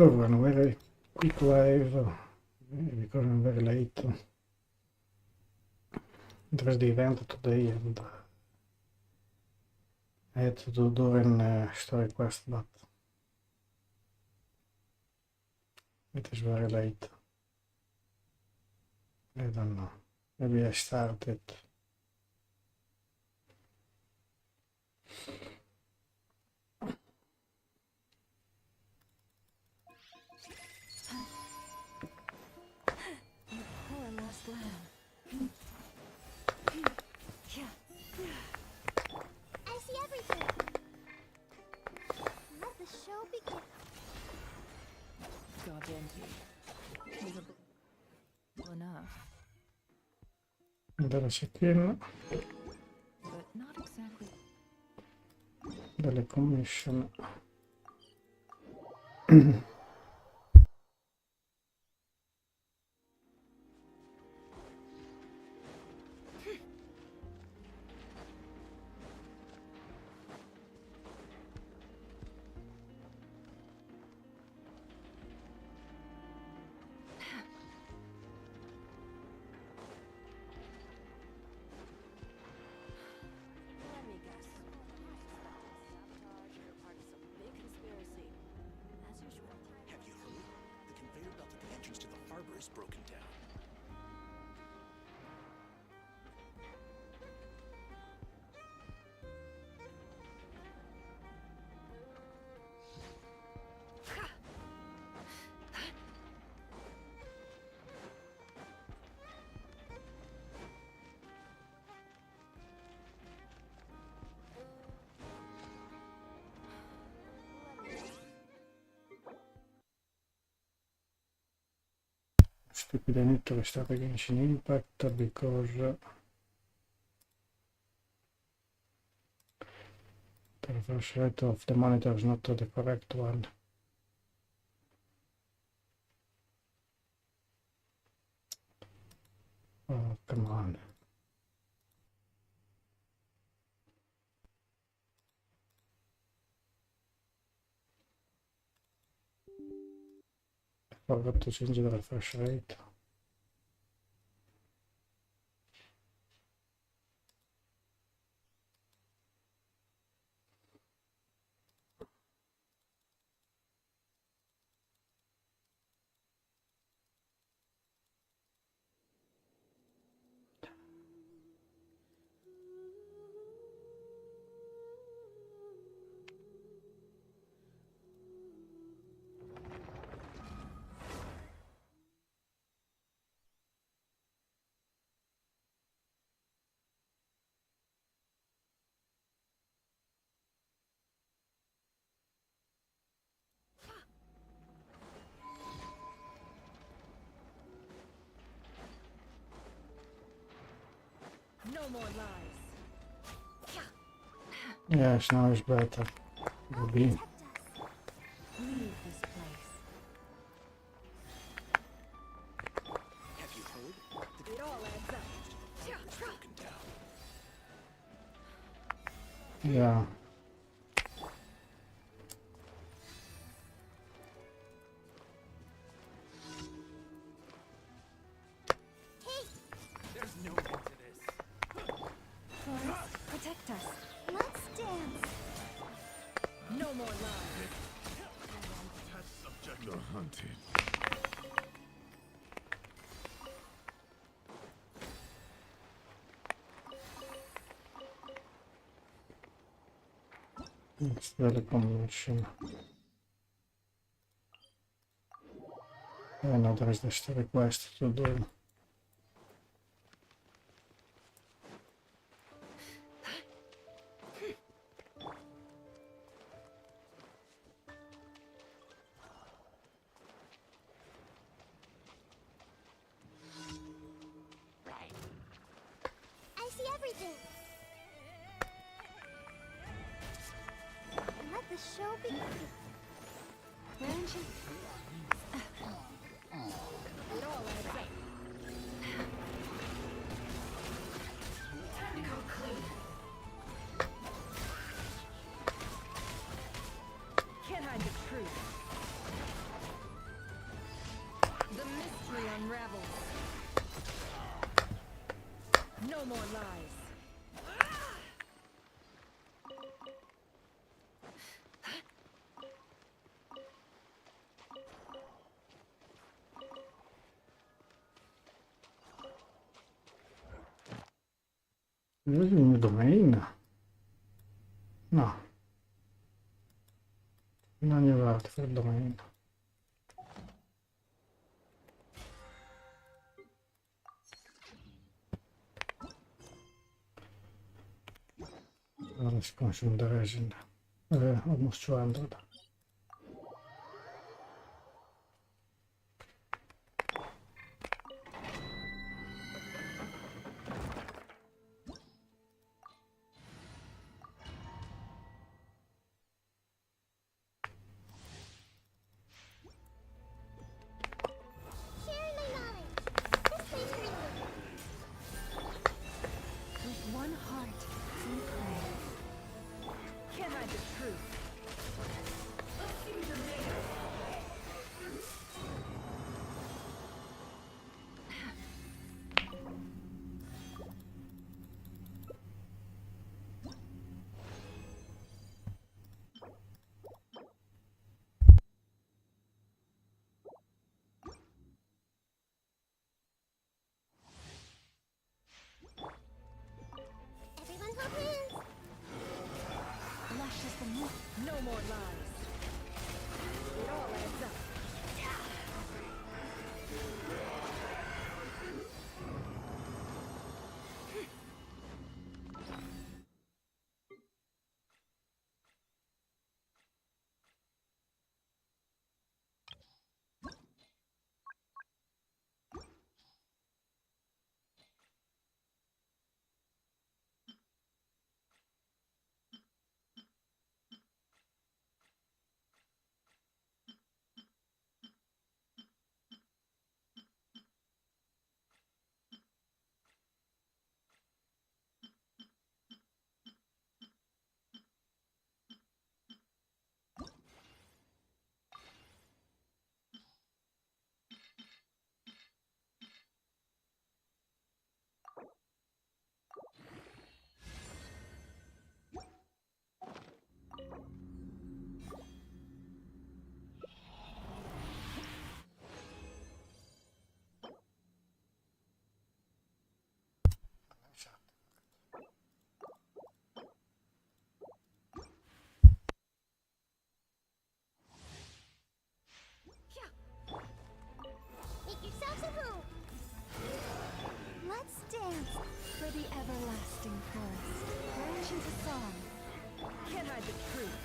Look, we're on a very quick live because I'm very late. There's the event today and I had to do during story quest, but it is very late. I don't know. Maybe I started. Della check-in, delle commission. Broken down. Stupid, I need to restart again Genshin Impact because the refresh rate of the monitor is not the correct one. Oh, come on. I forgot to change the refresh rate. No more lies. Yes, now it's better. Maybe. Leave this place. Have you heard? It all adds up. Broken down. Yeah. There's no end to this. Forest, protect us. Let's dance. No more lies. Test subject. The hunted. It's the commission. And now there is this request to do. I see everything. Let the show begin. Genshin. It all adds up. Time to go clean. Can't hide the truth. The mystery unravels. No more lies. New domain? No. Non gli aveva fatto il domain. Let's consume the resin. Almost 200. With one heart, we pray. Can't hide the truth. Everyone hold hands. Lush as the moon. No more lies. It all adds up. Make yourselves at home. Let's dance for the everlasting forest. Branch into song. Can't hide the truth.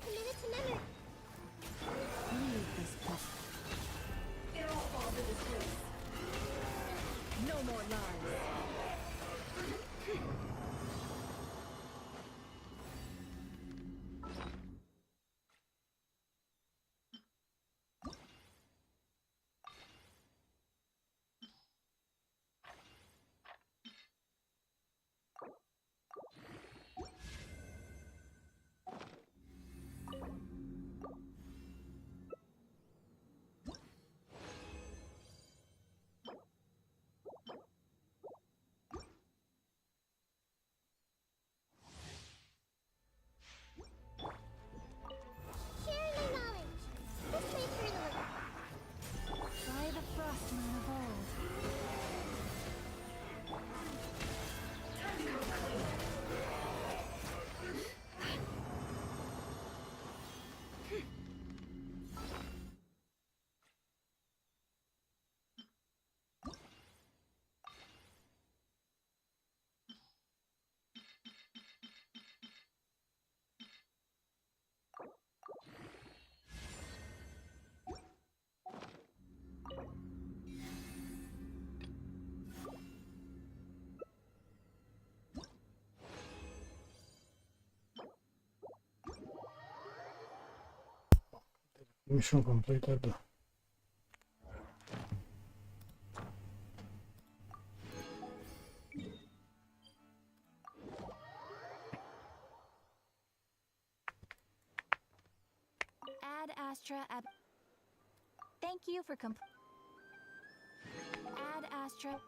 Committed to memory. Leave this place. It all falls into place. No more lies. Sharing my knowledge. This way eternally. By the frostman of old. Mission completed. Ad Astra ab. Thank you for Ad Astra.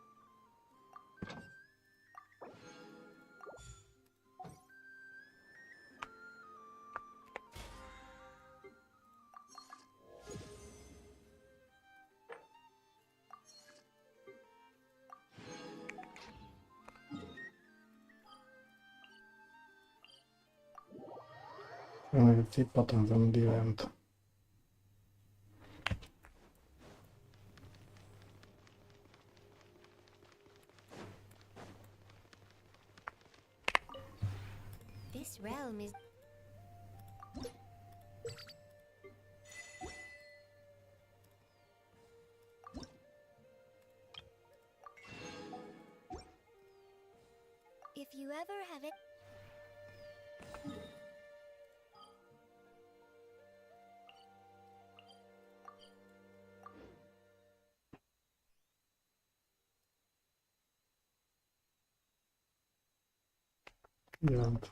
Meg tippat ten diventa. This realm is... If you ever have it... Diventa.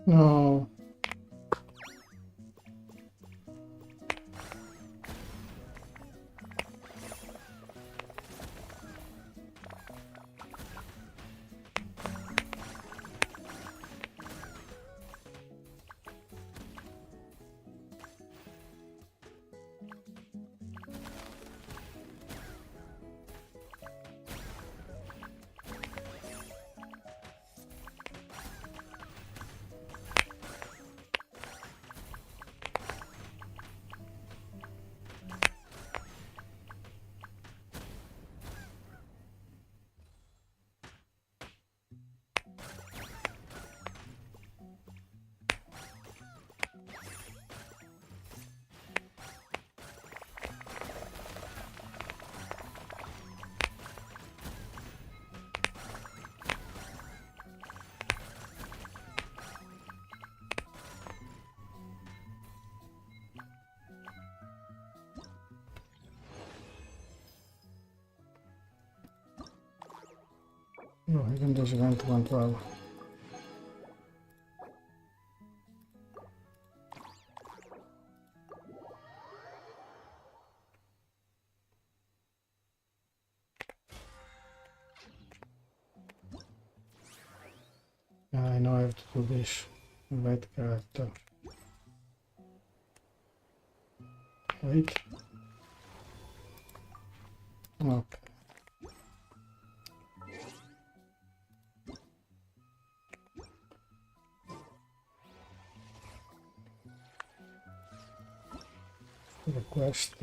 No. No, hay gente gigante quanto água. I know I have to do this. Invite character. Wait. Okay. Request.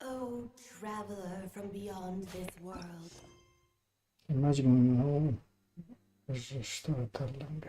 Oh, traveler from beyond this world. Imagine no storytelling.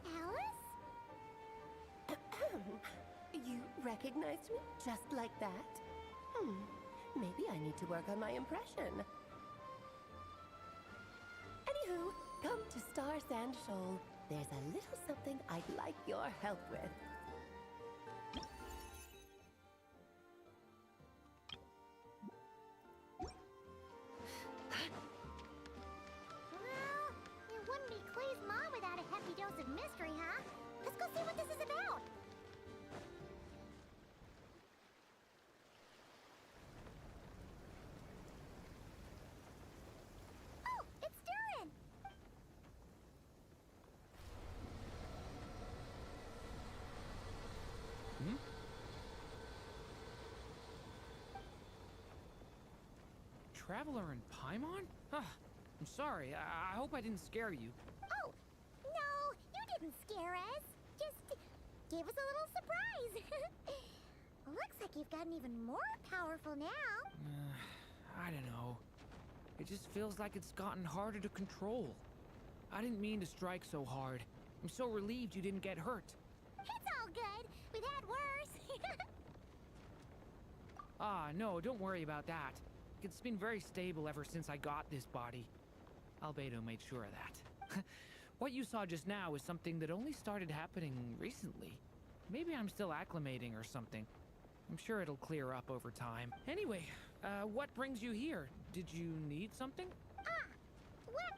Alice? You recognized me just like that? Maybe I need to work on my impression. Anywho, come to Star Sand Shoal. There's a little something I'd like your help with. Well, it wouldn't be Clee's mom without a hefty dose of mystery, huh? Let's go see what this is about. Oh, it's Durin! Traveler and Paimon? I'm sorry. I hope I didn't scare you. Oh, no, you didn't scare us. Just gave us a little surprise. Looks like you've gotten even more powerful now. I don't know. It just feels like it's gotten harder to control. I didn't mean to strike so hard. I'm so relieved you didn't get hurt. It's all good. We've had worse. No, don't worry about that. It's been very stable ever since I got this body. Albedo made sure of that. What you saw just now is something that only started happening recently. Maybe I'm still acclimating or something. I'm sure it'll clear up over time. Anyway, what brings you here? Did you need something?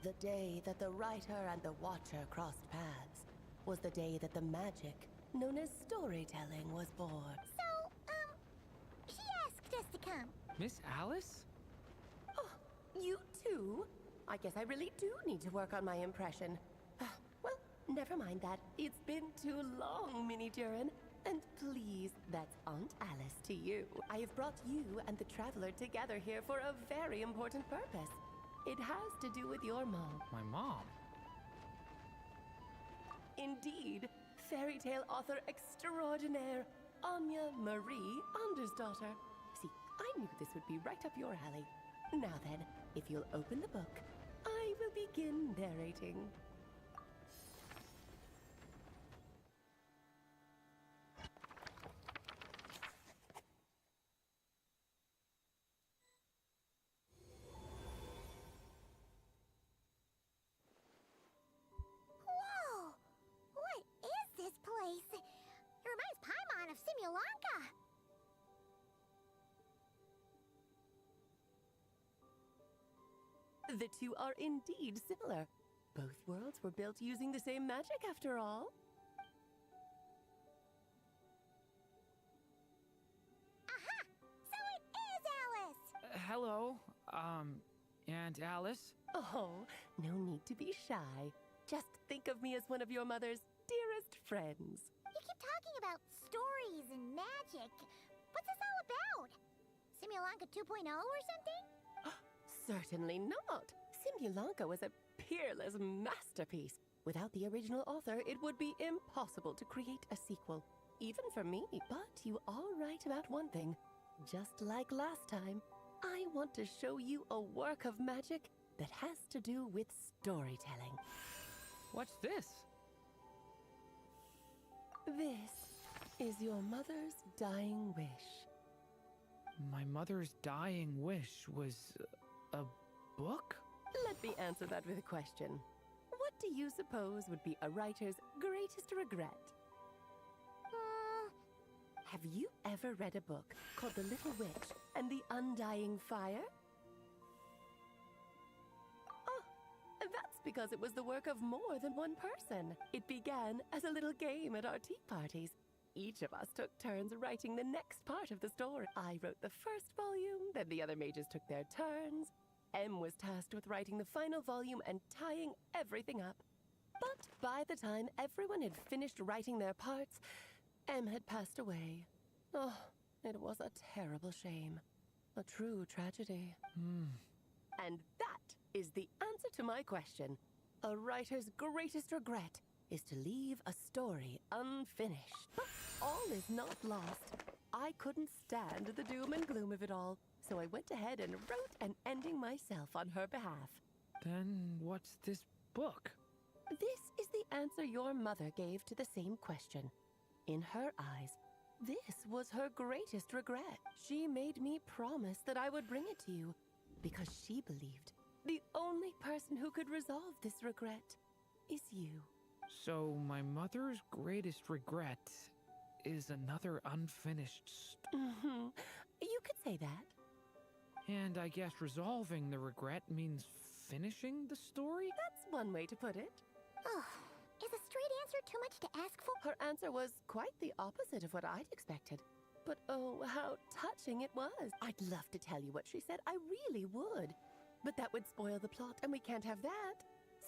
The day that the writer and the watcher crossed paths was the day that the magic, known as storytelling, was born. So, she asked us to come. Miss Alice? Oh, you too? I guess I really do need to work on my impression. Well, never mind that. It's been too long, Mini Durin. And please, that's Aunt Alice to you. I have brought you and the Traveler together here for a very important purpose. It has to do with your mom. My mom? Indeed, fairy tale author extraordinaire, Anya Marie Andersdottir. See, I knew this would be right up your alley. Now then, if you'll open the book, I will begin narrating. Whoa! What is this place? It reminds Paimon of Simulanka. The two are indeed similar. Both worlds were built using the same magic after all. Aha! So it is Alice! Hello, Aunt Alice? Oh, no need to be shy. Just think of me as one of your mother's dearest friends. You keep talking about stories and magic. What's this all about? Simulanka 2.0 or something? Certainly not. Simulanka was a peerless masterpiece. Without the original author, it would be impossible to create a sequel. Even for me. But you are right about one thing. Just like last time, I want to show you a work of magic that has to do with storytelling. What's this? This is your mother's dying wish. My mother's dying wish was a book? Let me answer that with a question. What do you suppose would be a writer's greatest regret? Have you ever read a book called The Little Witch and the Undying Fire? Oh, that's because it was the work of more than one person. It began as a little game at our tea parties. Each of us took turns writing the next part of the story. I wrote the first volume, then the other mages took their turns. Em was tasked with writing the final volume and tying everything up. But by the time everyone had finished writing their parts, Em had passed away. Oh, it was a terrible shame. A true tragedy. And that is the answer to my question. A writer's greatest regret is to leave a story unfinished. But all is not lost. I couldn't stand the doom and gloom of it all, so I went ahead and wrote an ending myself on her behalf. Then what's this book? This is the answer your mother gave to the same question. In her eyes, this was her greatest regret. She made me promise that I would bring it to you because she believed the only person who could resolve this regret is you. So my mother's greatest regret is another unfinished You could say that. And I guess resolving the regret means finishing the story? That's one way to put it. Oh, is a straight answer too much to ask for? Her answer was quite the opposite of what I'd expected. But oh, how touching it was. I'd love to tell you what she said. I really would. But that would spoil the plot, and we can't have that.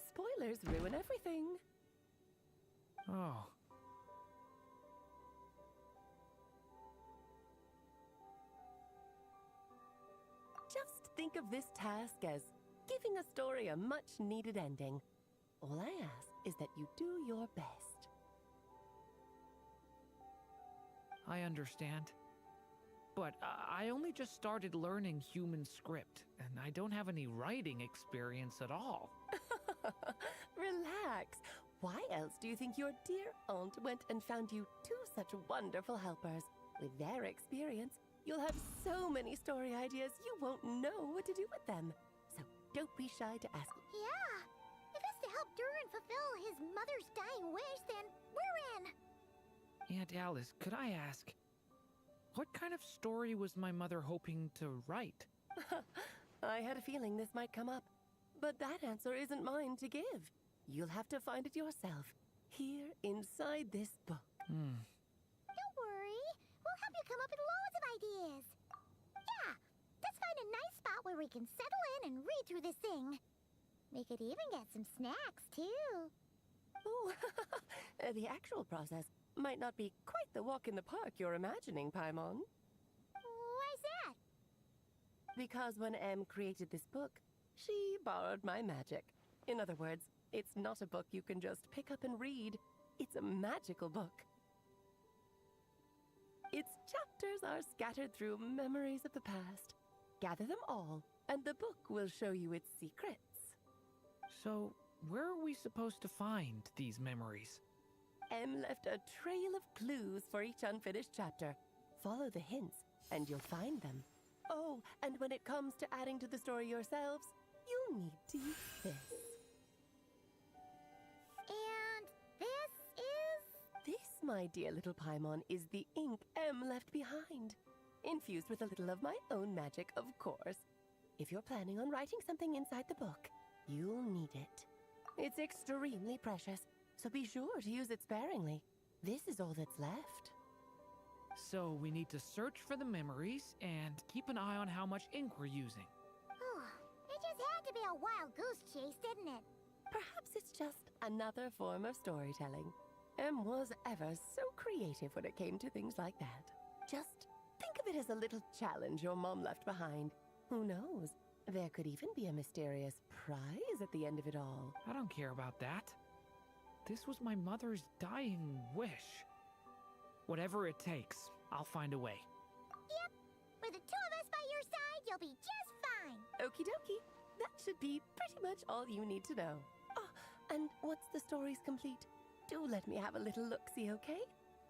Spoilers ruin everything. Oh. Just think of this task as giving a story a much-needed ending. All I ask is that you do your best. I understand. But I only just started learning human script, and I don't have any writing experience at all. Relax. Why else do you think your dear aunt went and found you two such wonderful helpers? With their experience, you'll have so many story ideas you won't know what to do with them. So don't be shy to ask. Yeah. If it's to help Durin fulfill his mother's dying wish, then we're in. Aunt Alice, could I ask, what kind of story was my mother hoping to write? I had a feeling this might come up, but that answer isn't mine to give. You'll have to find it yourself, here inside this book. Don't worry. We'll help you come up with loads of ideas. Yeah, let's find a nice spot where we can settle in and read through this thing. We could even get some snacks, too. Oh, the actual process might not be quite the walk in the park you're imagining, Paimon. Why's that? Because when Em created this book, She borrowed my magic. In other words, it's not a book you can just pick up and read. It's a magical book. Its chapters are scattered through memories of the past. Gather them all, and the book will show you its secrets. So, where are we supposed to find these memories? M left a trail of clues for each unfinished chapter. Follow the hints, and you'll find them. Oh, and when it comes to adding to the story yourselves, you'll need to use this. And this is... This, my dear little Paimon, is the ink M left behind. Infused with a little of my own magic, of course. If you're planning on writing something inside the book, you'll need it. It's extremely precious, so be sure to use it sparingly. This is all that's left. So, we need to search for the memories and keep an eye on how much ink we're using. It just had to be a wild goose chase, didn't it? Perhaps it's just another form of storytelling. M was ever so creative when it came to things like that. Just think of it as a little challenge your mom left behind. Who knows? There could even be a mysterious prize at the end of it all. I don't care about that. This was my mother's dying wish. Whatever it takes, I'll find a way. Yep. With the two of us by your side, you'll be just fine. Okie dokie. That should be pretty much all you need to know. Oh, and once the story's complete, do let me have a little look-see, okay?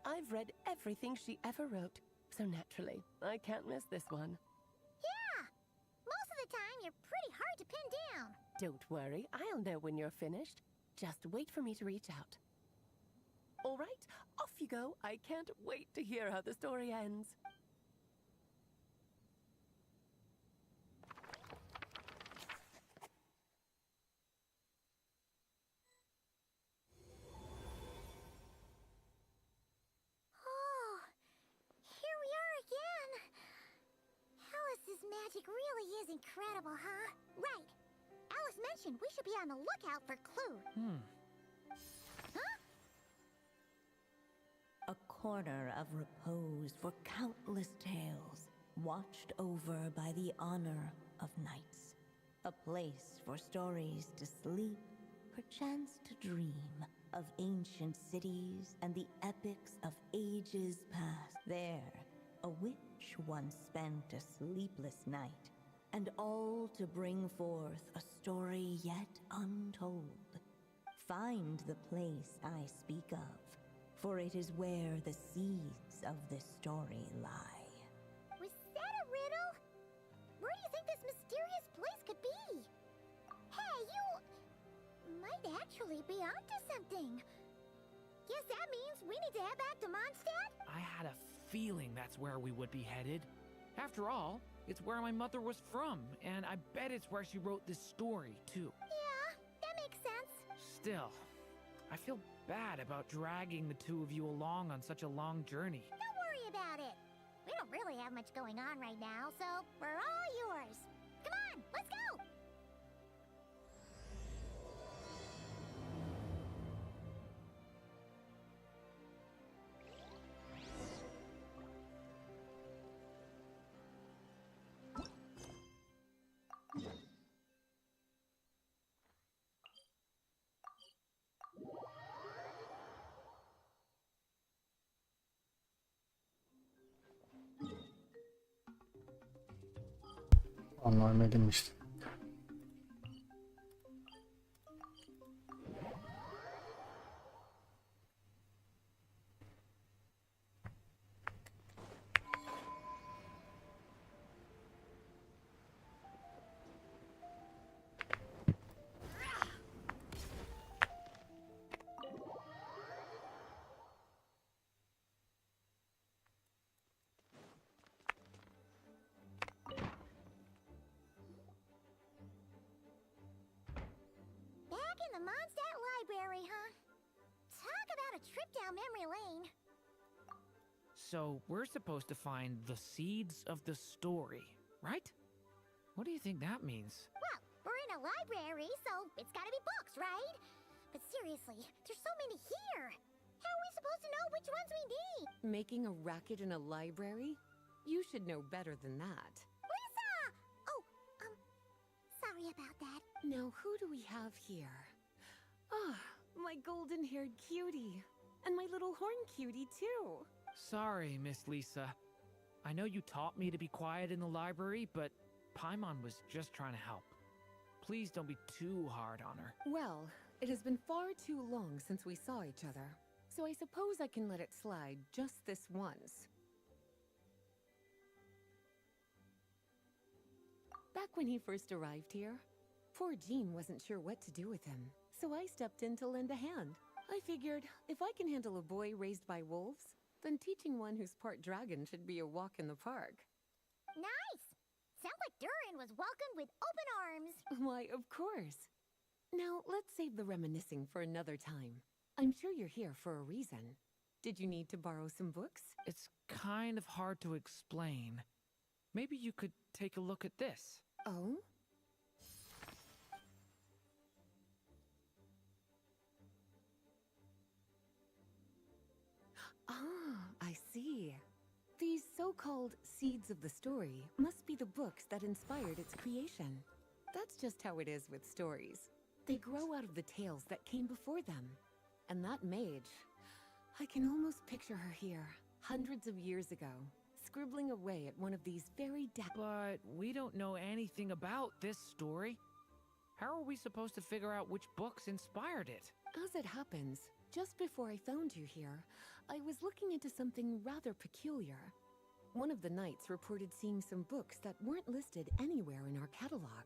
I've read everything she ever wrote, so naturally, I can't miss this one. Yeah. Most of the time, you're pretty hard to pin down. Don't worry, I'll know when you're finished. Just wait for me to reach out. All right, off you go. I can't wait to hear how the story ends. Oh, here we are again. Alice's magic really is incredible, huh? Right. Alice mentioned we should be on the lookout for clues. Huh? A corner of repose for countless tales, watched over by the honor of knights. A place for stories to sleep, perchance to dream, of ancient cities and the epics of ages past. There, a witch once spent a sleepless night, and all to bring forth a story yet untold. Find the place I speak of, for it is where the seeds of this story lie. Was that a riddle? Where do you think this mysterious place could be? Hey, you might actually be onto something. Guess that means we need to head back to Mondstadt? I had a feeling that's where we would be headed. After all, it's where my mother was from, and I bet it's where she wrote this story, too. Yeah, that makes sense. Still, I feel bad about dragging the two of you along on such a long journey. Don't worry about it. We don't really have much going on right now, so we're all yours. Come on, let's go! Anlayamadım işte. Back in the Mondstadt Library, huh? Talk about a trip down memory lane. So, we're supposed to find the seeds of the story, right? What do you think that means? Well, we're in a library, so it's gotta be books, right? But seriously, there's so many here. How are we supposed to know which ones we need? Making a racket in a library? You should know better than that. Lisa! Oh, sorry. Sorry about that. Now, who do we have here? Ah, my golden-haired cutie. And my little horn cutie, too. Sorry, Miss Lisa. I know you taught me to be quiet in the library, but Paimon was just trying to help. Please don't be too hard on her. Well, it has been far too long since we saw each other, so I suppose I can let it slide just this once. Back when he first arrived here, poor Jean wasn't sure what to do with him, so I stepped in to lend a hand. I figured, if I can handle a boy raised by wolves, then teaching one who's part dragon should be a walk in the park. Nice! Sounds like Durin was welcomed with open arms. Why, of course. Now, let's save the reminiscing for another time. I'm sure you're here for a reason. Did you need to borrow some books? It's kind of hard to explain. Maybe you could take a look at this. Oh? Ah, I see. These so-called seeds of the story must be the books that inspired its creation. That's just how it is with stories. They grow out of the tales that came before them. And that mage, I can almost picture her here, hundreds of years ago, scribbling away at one of these very But we don't know anything about this story. How are we supposed to figure out which books inspired it? As it happens, just before I found you here, I was looking into something rather peculiar. One of the knights reported seeing some books that weren't listed anywhere in our catalog.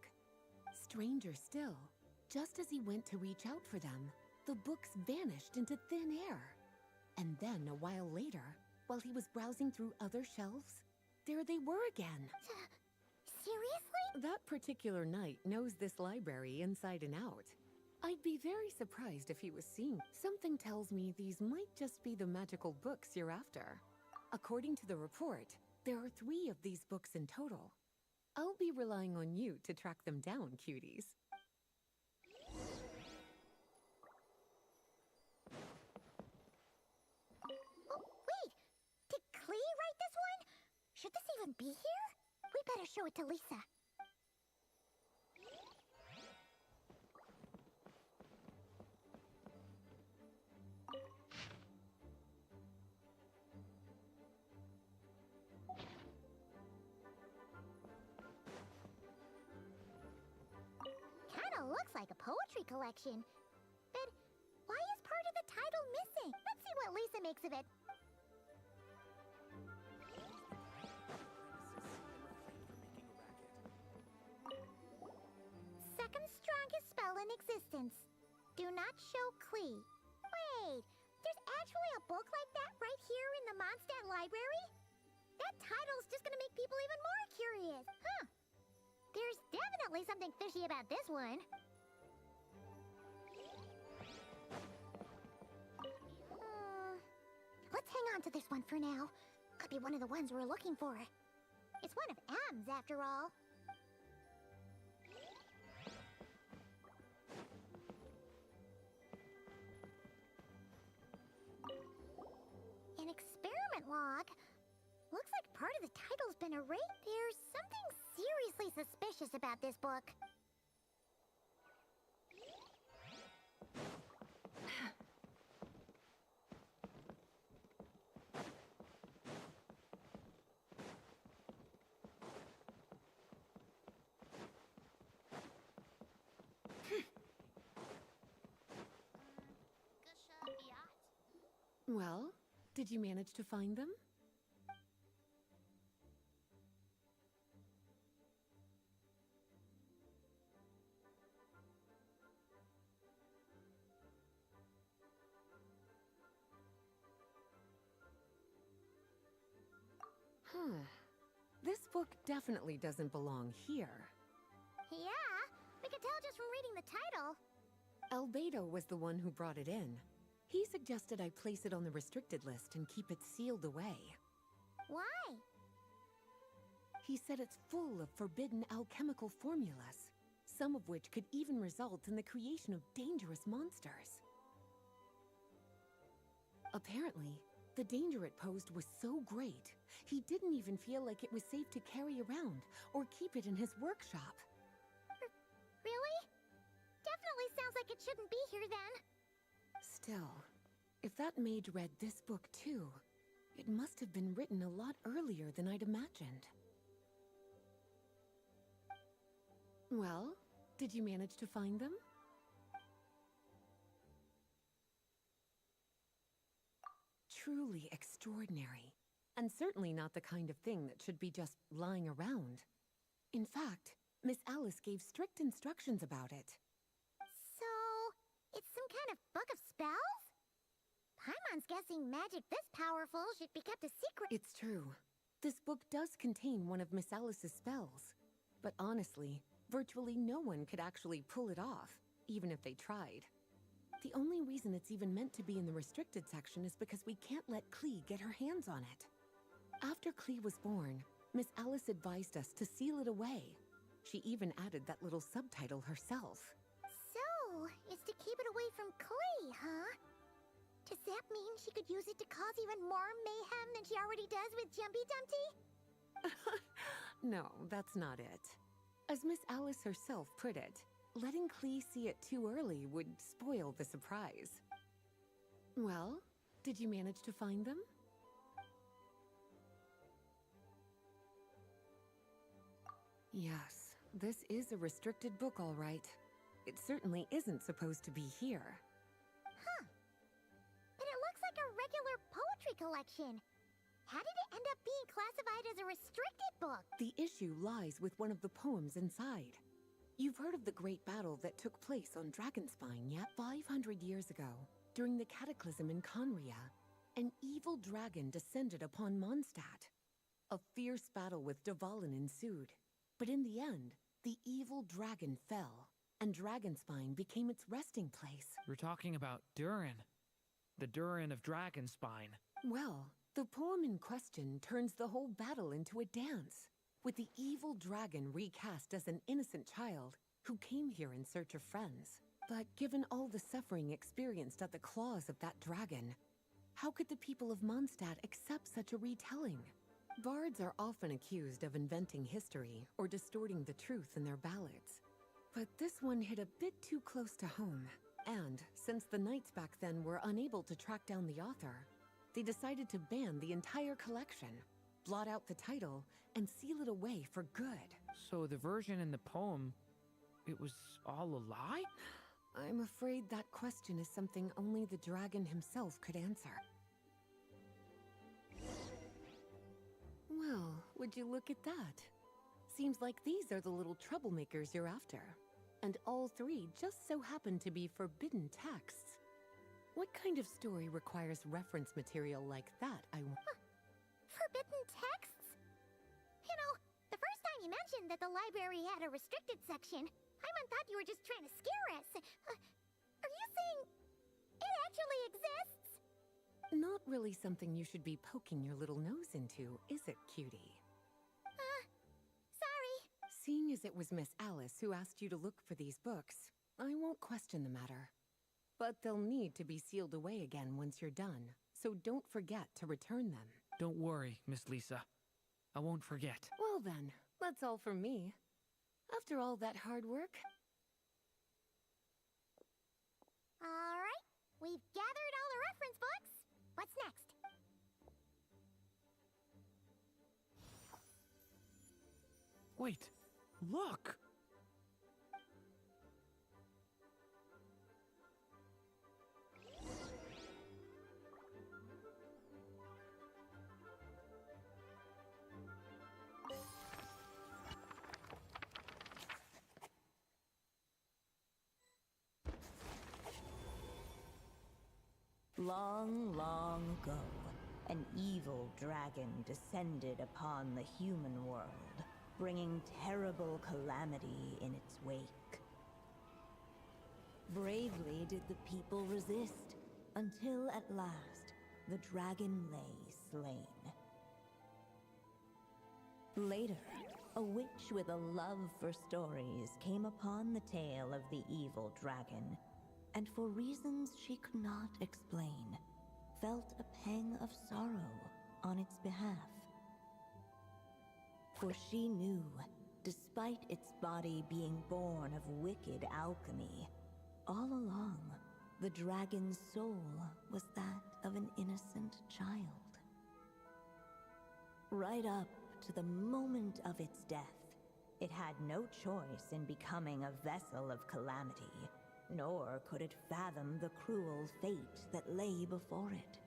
Stranger still, just as he went to reach out for them, the books vanished into thin air. And then, a while later, while he was browsing through other shelves, there they were again. Seriously? That particular knight knows this library inside and out. I'd be very surprised if he was seeing. Something tells me these might just be the magical books you're after. According to the report, there are 3 of these books in total. I'll be relying on you to track them down, cuties. Oh, wait! Did Klee write this one? Should this even be here? We better show it to Lisa. Kinda looks like a poetry collection. But why is part of the title missing? Let's see what Lisa makes of it. Second strongest spell in existence. Do not show Klee. Wait, there's actually a book like that right here in the Mondstadt library? That title's just gonna make people even more curious. Huh. There's definitely something fishy about this one. Let's hang on to this one for now. Could be one of the ones we're looking for. It's one of M's, after all. An experiment log. Looks like part of the title's been erased. There's something seriously suspicious about this book. Well, did you manage to find them? This book definitely doesn't belong here. Yeah, we could tell just from reading the title. Rubedo was the one who brought it in. He suggested I place it on the restricted list and keep it sealed away. Why? He said it's full of forbidden alchemical formulas, some of which could even result in the creation of dangerous monsters. Apparently, the danger it posed was so great, he didn't even feel like it was safe to carry around or keep it in his workshop. shouldn't be here then. Still, if that mage read this book too, it must have been written a lot earlier than I'd imagined. Well, did you manage to find them? Truly extraordinary, and certainly not the kind of thing that should be just lying around. In fact, Miss Alice gave strict instructions about it. So, it's some kind of book of spells? Paimon's guessing magic this powerful should be kept a secret. It's true. This book does contain one of Miss Alice's spells. But honestly, virtually no one could actually pull it off, even if they tried. The only reason it's even meant to be in the restricted section is because we can't let Klee get her hands on it. After Klee was born, Miss Alice advised us to seal it away. She even added that little subtitle herself. So, it's to keep it away from Klee, huh? Does that mean she could use it to cause even more mayhem than she already does with Jumpy Dumpty? No, that's not it. As Miss Alice herself put it, letting Klee see it too early would spoil the surprise. Well, did you manage to find them? Yes, this is a restricted book, all right. It certainly isn't supposed to be here. Huh. But it looks like a regular poetry collection. How did it end up being classified as a restricted book? The issue lies with one of the poems inside. You've heard of the great battle that took place on Dragonspine, yet 500 years ago, during the cataclysm in Conria, an evil dragon descended upon Mondstadt. A fierce battle with Dvalin ensued, but in the end, the evil dragon fell, and Dragonspine became its resting place. We're talking about Durin. The Durin of Dragonspine. Well, the poem in question turns the whole battle into a dance, with the evil dragon recast as an innocent child who came here in search of friends. But given all the suffering experienced at the claws of that dragon, how could the people of Mondstadt accept such a retelling? Bards are often accused of inventing history or distorting the truth in their ballads. But this one hit a bit too close to home. And since the knights back then were unable to track down the author, they decided to ban the entire collection, blot out the title, and seal it away for good. So the version in the poem, it was all a lie? I'm afraid that question is something only the dragon himself could answer. Well, would you look at that? Seems like these are the little troublemakers you're after. And all three just so happen to be forbidden texts. What kind of story requires reference material like that, I wonder? Forbidden texts? You know, the first time you mentioned that the library had a restricted section, Paimon thought you were just trying to scare us. Are you saying it actually exists? Not really something you should be poking your little nose into, is it, cutie? Sorry. Seeing as it was Miss Alice who asked you to look for these books, I won't question the matter. But they'll need to be sealed away again once you're done, so don't forget to return them. Don't worry, Miss Lisa. I won't forget. Well then, that's all from me. After all that hard work... All right, we've gathered all the reference books. What's next? Wait, look! Long, long ago, an evil dragon descended upon the human world, bringing terrible calamity in its wake. Bravely did the people resist, until at last, the dragon lay slain. Later, a witch with a love for stories came upon the tale of the evil dragon, and for reasons she could not explain, felt a pang of sorrow on its behalf. For she knew, despite its body being born of wicked alchemy, all along, the dragon's soul was that of an innocent child. Right up to the moment of its death, it had no choice in becoming a vessel of calamity, nor could it fathom the cruel fate that lay before it.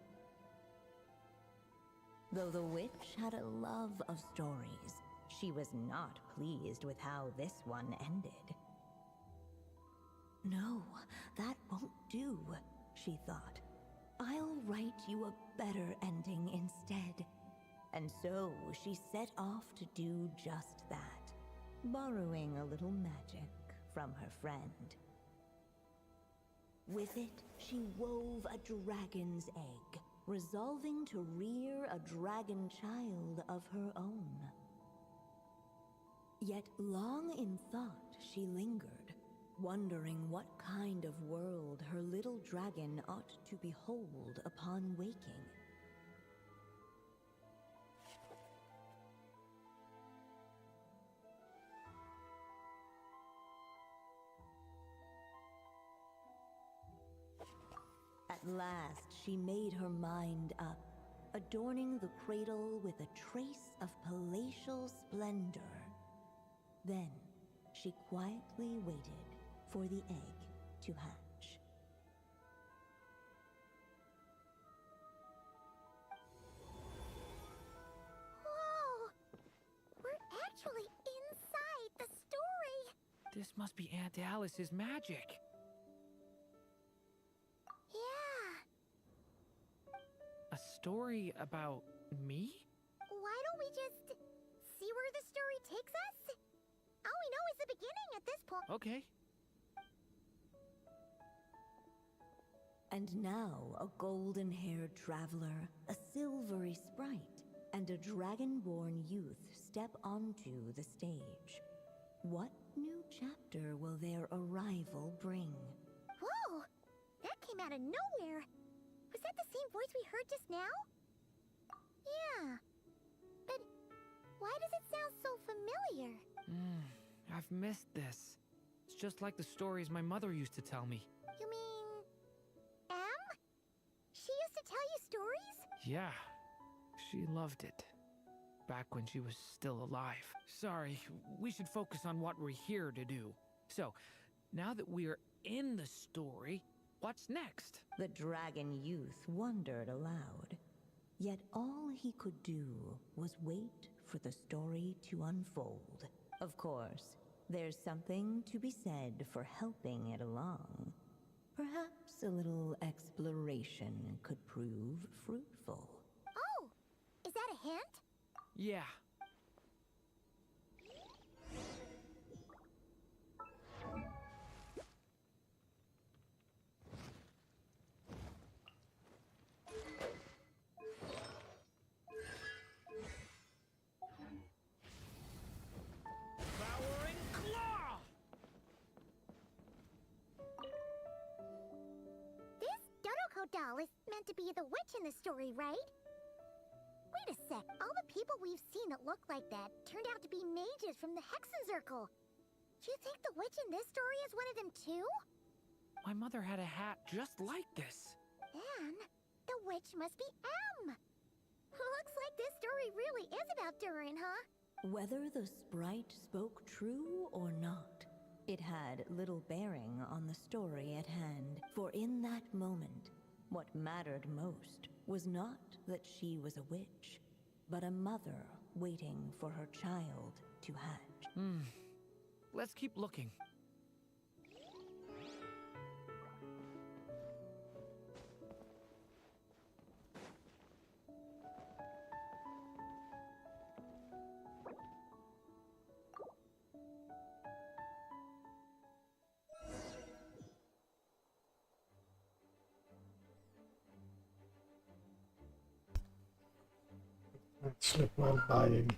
Though the witch had a love of stories, she was not pleased with how this one ended. No, that won't do, she thought. I'll write you a better ending instead. And so she set off to do just that, borrowing a little magic from her friend. With it, she wove a dragon's egg, resolving to rear a dragon child of her own. Yet long in thought she lingered, wondering what kind of world her little dragon ought to behold upon waking. At last, she made her mind up, adorning the cradle with a trace of palatial splendor. Then, she quietly waited for the egg to hatch. Whoa! We're actually inside the story! This must be Aunt Alice's magic. Yeah. A story about me? Why don't we just see where the story takes us? All we know is the beginning at this point. Okay. And now a golden-haired traveler, a silvery sprite, and a dragon-born youth step onto the stage. What new chapter will their arrival bring? Whoa! That came out of nowhere! Was that the same voice we heard just now? Yeah. But why does it sound so familiar? I've missed this. It's just like the stories my mother used to tell me. You mean... Em? She used to tell you stories? Yeah, she loved it. Back when she was still alive. Sorry, we should focus on what we're here to do. So, now that we're in the story, what's next? The dragon youth wondered aloud. Yet all he could do was wait for the story to unfold. Of course, there's something to be said for helping it along. Perhaps a little exploration could prove fruitful. Oh! Is that a hint? Yeah. Devouring claw! This Draco doll is meant to be the witch in the story, right? Wait a sec. All the people we've seen that look like that turned out to be mages from the Hexencircle. Do you think the witch in this story is one of them too? My mother had a hat just like this. Then, the witch must be Em. Looks like this story really is about Durin, huh? Whether the sprite spoke true or not, it had little bearing on the story at hand. For in that moment, what mattered most was not that she was a witch, but a mother waiting for her child to hatch. Let's keep looking. Slip while buying.